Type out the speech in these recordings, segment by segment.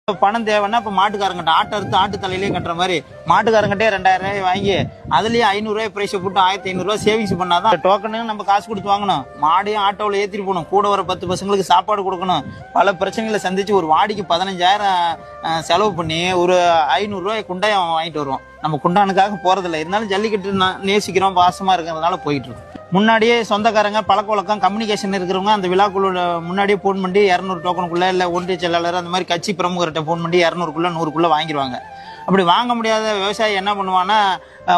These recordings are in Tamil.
பணம் தேவைன்னா இப்ப மாட்டுக்காரங்கிட்ட ஆட்டை அறுத்து ஆட்டு தலையிலேயே கட்டுற மாதிரி மாட்டுக்காரங்கிட்டே 2000 ரூபாய் வாங்கி அதுலயே 500 ரூபாய் பிரைஸ் போட்டு 1500 ரூபாய் சேவிங்ஸ் பண்ணாதான் டோக்கனு நம்ம காசு கொடுத்து வாங்கணும். மாடையும் ஆட்டோவில் ஏற்றிட்டு போகணும். கூட வர 10 பசங்களுக்கு சாப்பாடு கொடுக்கணும். பல பிரச்சனைகளை சந்திச்சு ஒரு வாடிக்கு 15000 செலவு பண்ணி ஒரு 500 ரூபாய் குண்டாயம் வாங்கிட்டு வருவோம். நம்ம குண்டானுக்காக போறதில்லை. இருந்தாலும் ஜல்லிக்கட்டு நேசிக்கிறோம், பாசமா இருக்கிறதுனால போயிட்டு இருக்கோம். முன்னாடியே சொந்தக்காரங்க பழக்க வழக்கம் கம்யூனிகேஷன் இருக்கிறவங்க அந்த விழாக்குள்ள முன்னாடியே போன் பண்ணி 200 டோக்கனுக்குள்ள இல்லை ஒன்றிய செயலாளர் அந்த மாதிரி கட்சி பிரமுகர்கிட்ட போன் பண்ணி 200க்குள்ள 100க்குள்ள வாங்கிடுவாங்க. அப்படி வாங்க முடியாத விவசாயி என்ன பண்ணுவான்னா,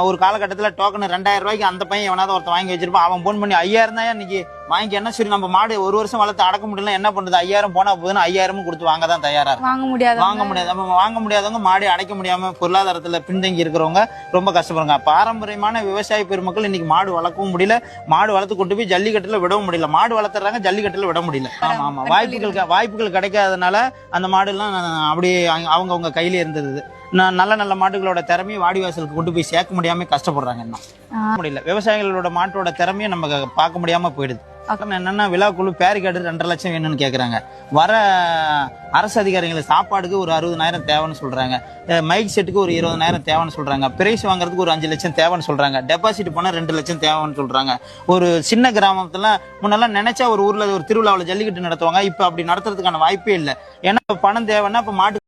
ஒரு காலகட்டத்தில் டோக்கன் 2000 ரூபாய்க்கு அந்த பையன் எவனாவது ஒருத்தன் வாங்கி வச்சிருப்பான். அவன் போன் பண்ணி 5000 தான் இன்னைக்கு வாங்கி என்ன சரி நம்ம மாடு ஒரு வருஷம் வளர்த்து அடக்க முடியல என்ன பண்றது, 5000 போனா போதுன்னு 5000 கொடுத்து வாங்க தான் தயாரா இருக்கும். வாங்க முடியாது. நம்ம வாங்க முடியாதவங்க மாடு அடைக்க முடியாம பொருளாதாரத்துல பின்தங்கி இருக்கிறவங்க ரொம்ப கஷ்டப்படுறாங்க. பாரம்பரியமான விவசாய பெருமக்கள் இன்னைக்கு மாடு வளர்க்கவும் முடியல, மாடு வளர்த்து கொண்டு போய் ஜல்லிக்கட்டுல விடவும் முடியல. மாடு வளர்த்துறாங்க, ஜல்லிக்கட்டுல விட முடியல. ஆமா வாய்ப்புகள் கிடைக்காதனால அந்த மாடு எல்லாம் அப்படியே அவங்க கையிலே இருந்தது. நல்ல நல்ல மாடுகளோட திறமையை வாடிவாசலுக்கு கொண்டு போய் சேர்க்க முடியாம கஷ்டப்படுறாங்க. என்ன முடியல, விவசாயிகளோட மாட்டோட திறமையை நம்ம பார்க்க முடியாம போயிடுது. என்னன்னா விழாக்குழு பேரிகார்டு 2.5 லட்சம் வேணும்னு கேக்குறாங்க. வர அரசு அதிகாரிகள் சாப்பாடுக்கு ஒரு 60,000 தேவைன்னு சொல்றாங்க. மைக் செட்டுக்கு ஒரு 20,000 தேவைன்னு சொல்றாங்க. பிரைஸ் வாங்குறதுக்கு ஒரு 5 லட்சம் தேவைன்னு சொல்றாங்க. டெபாசிட் பண்ண 2 லட்சம் தேவைன்னு சொல்றாங்க. ஒரு சின்ன கிராமத்துல முன்னெல்லாம் நினைச்சா ஒரு ஊர்ல ஒரு திருவிழாவில் ஜல்லிக்கட்டு நடத்துவாங்க. இப்ப அப்படி நடத்துறதுக்கான வாய்ப்பே இல்லை. ஏன்னா பணம் தேவைன்னா இப்ப மாட்டு